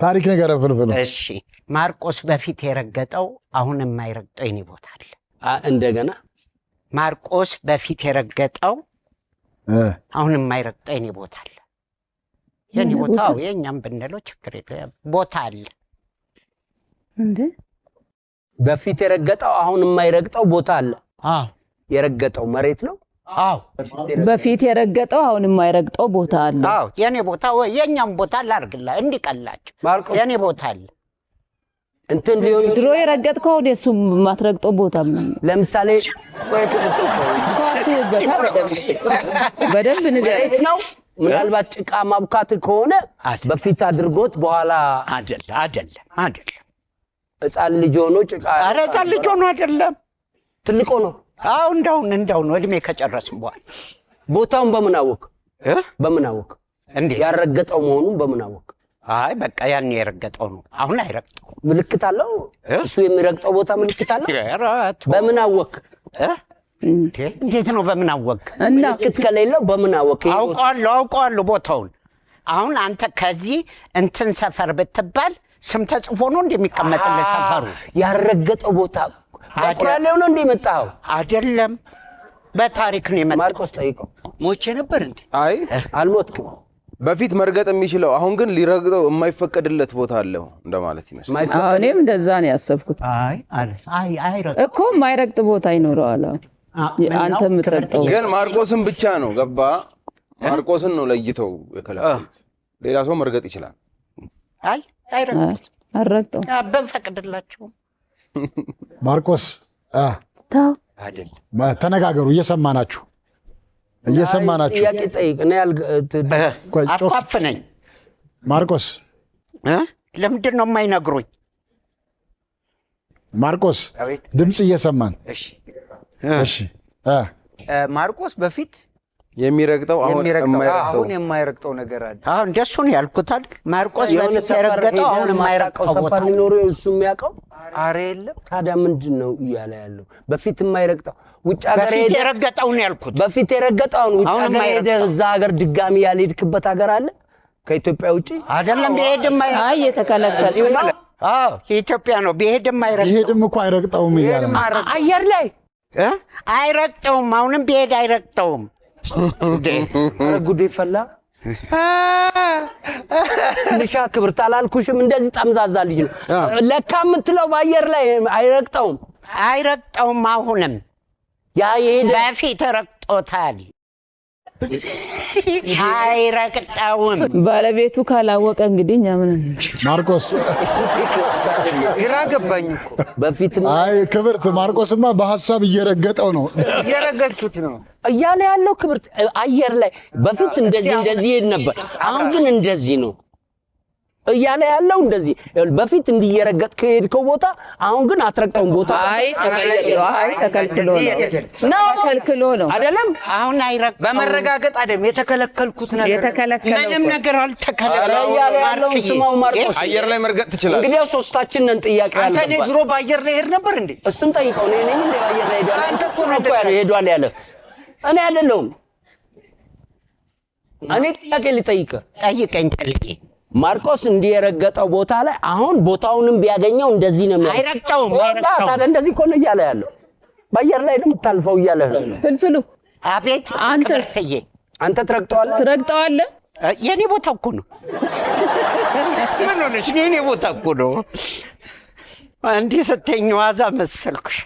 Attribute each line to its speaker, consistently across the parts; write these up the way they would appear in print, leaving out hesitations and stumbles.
Speaker 1: ታሪክ ነገር ፍልፍሉ
Speaker 2: እሺ ማርቆስ በፊት የረገጠው አሁን የማይረግጠው የኔ ቦታ አለ
Speaker 3: እንደገና
Speaker 2: ማርቆስ በፊት የረገጠው አሁን የማይረግጠው የኔ ቦታ አለ የኔ ቦታው የኛም ብንለው ችግር የለም ቦታ አለ
Speaker 4: እንዴ
Speaker 3: በፊት የረገጠው አሁን የማይረግጠው ቦታ አለ
Speaker 2: አዎ
Speaker 3: የረገጠው መሬት ነው
Speaker 2: አዎ
Speaker 4: በፊት የረገጠው አሁን የማይረግጠው ቦታ አለ
Speaker 2: አዎ የኔ ቦታ የኛም ቦታ ላርግላ እንዲቀላችሁ የኔ ቦታ አለ
Speaker 3: እንትን ሊሆን
Speaker 4: ድሮ የረገጥከው ወደሱ ማትረግጠው ቦታ ምን
Speaker 3: ለምሳሌ
Speaker 4: ኳስ በደንብ ንገረኝ
Speaker 3: ነው ምናልባት ጭቃ ማብካት ከሆነ በፊት አድርጎት በኋላ
Speaker 2: አይደለም
Speaker 3: ህፃን ልጅ ሆኖ ጭቃ
Speaker 2: ኧረ ህፃን ልጅ ሆኖ አይደለም
Speaker 3: ትልቅ ሆኖ
Speaker 2: አው እንደው እድሜ ከጨረስን በኋላ
Speaker 3: ቦታውን በምን አወቅ
Speaker 2: እንዴ
Speaker 3: ያረገጠው መሆኑን በምን አወቅ
Speaker 2: አይ በቃ ያን የረገጠው ነው አሁን አይረግጠው
Speaker 3: ምልክት አለው እሱ የሚረግጠው ቦታ ምልክት አለው በምን አወቅ
Speaker 2: እንዴት ነው በምን አወቅ
Speaker 3: ምልክት ከሌለው በምን አወቅ
Speaker 2: አውቀዋለሁ ቦታውን አሁን አንተ ከዚህ እንትን ሰፈር ብትባል ስም ተጽፎ ነው እንደሚቀመጥልህ ሰፈሩ
Speaker 3: ያረገጠው ቦታ አቁራሌው ነው እንደመጣው
Speaker 2: አይደለም በታሪክ ነው የመጣው
Speaker 3: ማርቆስ ጠይቀው
Speaker 2: ሞቼ ነበር እንዴ
Speaker 5: አይ
Speaker 3: አልሞትኩም
Speaker 5: በፊት መርገጥ የሚችለው አሁን ግን ሊረግጠው የማይፈቀድለት ቦታ አለው እንደማለት ይመስላል
Speaker 4: እኔም እንደዛ ነው ያሰብኩት
Speaker 2: አይ
Speaker 4: እኮ የማይረግጥ ቦታ ይኖረዋል አንተ የምትረግጠው
Speaker 5: ግን ማርቆስን ብቻ ነው ገባ ማርቆስን ነው ለይተው የከለከሉት ሌላ ሰው መርገጥ ይችላል
Speaker 2: አይ አይረግጠው
Speaker 4: በፈቅድላችሁ
Speaker 1: ማርቆስ
Speaker 4: ታው
Speaker 2: አይደል
Speaker 1: ተነጋገሩ እየሰማናችሁ
Speaker 3: ጥያቄ ጠይቅ እኔ
Speaker 2: አጣፍነኝ
Speaker 1: ማርቆስ
Speaker 2: ለምንድን ነው የማይነግሩኝ
Speaker 1: ማርቆስ ድምጽ እየሰማን እሺ
Speaker 6: ማርቆስ በፊት
Speaker 5: የሚረግጠው አሁን
Speaker 6: የማይረግጠው ነገር አለ
Speaker 2: አሁን እንደሱ ነው ያልኩት አይደል ማርቆስ በፊት የረገጠው አሁን የማይረግጠው
Speaker 3: ሰፈር ሊኖር እሱ የሚያውቀው
Speaker 6: አረ የለም
Speaker 3: ታዲያ ምንድን ነው እያለ ያለው በፊት የማይረግጠው ውጭ ሀገር
Speaker 2: በፊት የረገጠው ነው ያልኩት
Speaker 3: በፊት የረገጠው ውጭ ሀገር ሄደ እዛ ሀገር ድጋሚ ያልሄድክበት ሀገር አለ ከኢትዮጵያ ውጪ
Speaker 2: አይደለም ቢሄድም
Speaker 4: አይ የተከለከለ
Speaker 2: አዎ የኢትዮጵያ ነው ቢሄድም አይረግጠው
Speaker 1: ይሄድም እኮ አይረግጠውም ይያለ
Speaker 3: አየር ላይ
Speaker 2: አይረግጠውም አሁንም ቢሄድ አይረግጠውም
Speaker 3: ጉዴ ፈላ ንሻ ክብርት አላልኩሽም እንደዚህ ጠምዛዛ ልጅ ነው ለካ የምትለው በአየር ላይ አይረግጠውም አሁንም ያ ይሄድ በፊት ረግጦታል አይረግጠውም
Speaker 4: ባለቤቱ ካላወቀ እንግዲህ እኛ ምን
Speaker 1: ማርቆስ
Speaker 6: ይራገባኝ እኮ
Speaker 3: በፊት
Speaker 1: አይ ክብርት ማርቆስማ በሐሳብ እየረገጠው ነው
Speaker 6: እየረገጥኩት ነው
Speaker 3: እያለ ያለው ክብርት አየር ላይ በፊት እንደዚህ ሄድ ነበር አሁን ግን እንደዚህ ነው እያለ ያለው እንደዚህ በፊት እንዲየረገጥ ከሄድከው ቦታ አሁን ግን አትረግጠውም ቦታ
Speaker 4: ተከልክሎ ነው
Speaker 2: አይደለም አሁን አይረግጠውም
Speaker 6: በመረጋገጥ አይደለም የተከለከልኩት ነገር
Speaker 2: ምንም ነገር አልተከለከለም
Speaker 3: ያለው ስማው ማርቆስ
Speaker 5: አየር ላይ መርገጥ ትችላለህ
Speaker 3: እንግዲህ ሶስታችን ነን ጥያቄ ያለው
Speaker 6: አንተ ድሮ በአየር ላይ ሄድ ነበር እንዴ
Speaker 3: እሱን ጠይቀው እኔ ነኝ እንደ አየር ላይ ሄዷል አንተ እኮ ነው ሄዷል ያለ እኔ አይደለሁም እኔ ጥያቄ ጠይቀኝ ጠልቄ ማርቆስ እንዲየረገጠው ቦታ ላይ አሁን ቦታውንም ቢያገኘው እንደዚህ ነው
Speaker 2: አይረግጠውም
Speaker 3: ታዲያ እንደዚህ እኮ ነው እያለ ያለው በአየር ላይ ነው የምታልፈው እያለ
Speaker 4: ፍልፍሉ
Speaker 2: አቤት
Speaker 3: አንተ
Speaker 4: ትረግጠዋለህ
Speaker 2: የኔ ቦታ እኮ ነው ምን ሆነሽ የኔ ቦታ እኮ ነው አንዴ ስትኝ ዋዛ መሰልኩሽ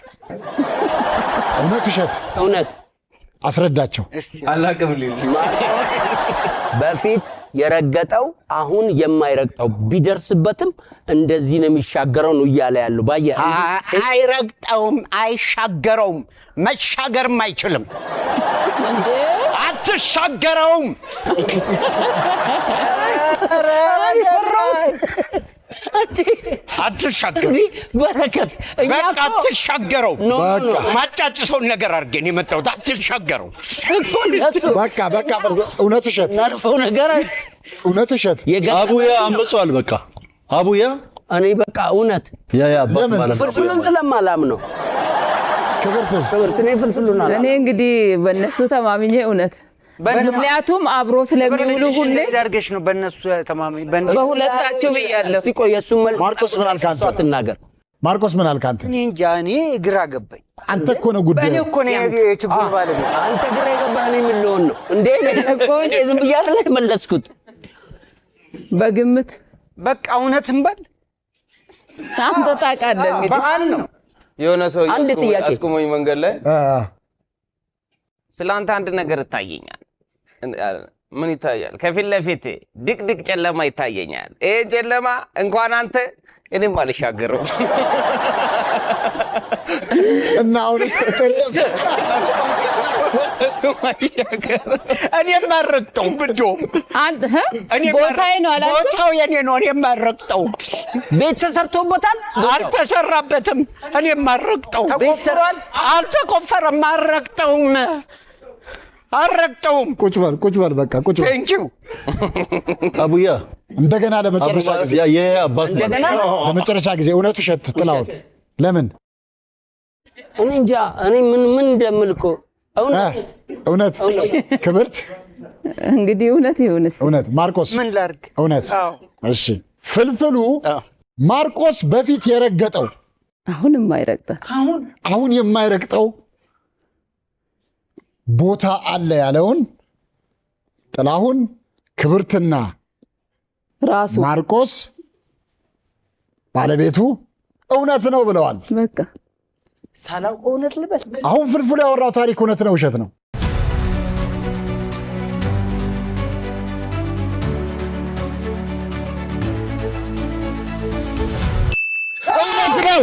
Speaker 3: እውነት
Speaker 1: አስረዳቸው
Speaker 5: አላቀብልኝ
Speaker 3: በፊት የረገጠው አሁን የማይረግጠው ቢደርስበትም እንደዚህ ነው የሚሻገረው ነው እያለ ያለው ባየ
Speaker 2: አይረግጠውም አይሻገረውም መሻገርም አይችልም
Speaker 4: እንዴ
Speaker 2: አትሻገረውም አትሻገር
Speaker 3: በረከት
Speaker 2: አትሻገረው ማጫጭሰውን ነገር አድርገን የመጣሁት አትሻገረው
Speaker 1: በቃ እውነት ውሸት
Speaker 3: ናርፈው ነገር
Speaker 1: እውነት ውሸት
Speaker 7: አቡያ አምጿል በቃ አቡያ
Speaker 3: እኔ በቃ እውነት
Speaker 7: ያ
Speaker 3: ፍልፍሉን ስለማላም ነው ክብርት እኔ ፍልፍሉና
Speaker 4: እኔ እንግዲህ በእነሱ ተማምኜ እውነት ምክንያቱም አብሮ ስለሚውሉ ሁሌ
Speaker 6: አድርገሽ ነው በእነሱ ተማመኝ
Speaker 4: በሁለታችሁ ብያለሁ።
Speaker 3: እስቲ ቆይ እሱን መልስ
Speaker 1: ማርቆስ ምን አልክ አንተ?
Speaker 3: አትናገር።
Speaker 1: ማርቆስ ምን አልክ አንተ?
Speaker 6: እኔ እንጃ እኔ ግራ ገባኝ።
Speaker 1: አንተ እኮ ነው ጉዳዩ።
Speaker 6: እኔ እኮ ነው የችግሩ ባለቤት።
Speaker 3: አንተ ግራ የገባህ እኔ ምን ልሆን ነው እንዴ? እኔ ዝም ብዬ አይደል የመለስኩት።
Speaker 4: በግምት
Speaker 6: በቃ እውነትም በል
Speaker 4: አንተ ታውቃለህ እንግዲህ
Speaker 6: በዓል ነው።
Speaker 5: የሆነ ሰው
Speaker 3: አንድ ጥያቄ
Speaker 5: አስቆመኝ መንገድ ላይ
Speaker 8: ስላንተ አንድ ነገር ይታየኛል። ምን ይታያል? ከፊት ለፊት ድቅድቅ ጨለማ ይታየኛል። ይሄ ጨለማ እንኳን አንተ እኔም አልሻገረው
Speaker 1: እና አሁን
Speaker 6: እኔም አልረግጠውም ብዶም
Speaker 4: አንተ ቦታዬ ነው አላልኩም?
Speaker 6: ቦታው የኔ ነው። እኔም አልረግጠውም።
Speaker 3: ቤት ተሰርቶበታል?
Speaker 6: አልተሰራበትም። እኔም አልረግጠውም።
Speaker 3: ተቆፍሯል?
Speaker 6: አልተቆፈረም። አልረግጠውም።
Speaker 1: ቁጭ በል በቃ ቁጭ በል።
Speaker 6: ቴንኪው
Speaker 7: አቡያ
Speaker 1: እንደገና ለመጨረሻ ጊዜ
Speaker 7: አባት
Speaker 3: እንደገና
Speaker 1: ለመጨረሻ ጊዜ እውነቱ ውሸት ጥላሁን ለምን?
Speaker 3: እኔ እንጃ እኔ ምን እንደምል እኮ
Speaker 1: እውነት ክብርት
Speaker 4: እንግዲህ እውነት ይሁንስ።
Speaker 1: እውነት ማርቆስ
Speaker 6: ምን ላድርግ?
Speaker 1: እውነት እሺ። ፍልፍሉ ማርቆስ በፊት የረገጠው አሁን የማይረግጠው ቦታ አለ ያለውን ጥላሁን ክብርትና
Speaker 4: ራሱ
Speaker 1: ማርቆስ ባለቤቱ እውነት ነው ብለዋል።
Speaker 4: በቃ
Speaker 6: ሳላውቀው እውነት ልበል።
Speaker 1: አሁን ፍልፍሉ ያወራው ታሪክ እውነት ነው ውሸት ነው? እውነት ነው።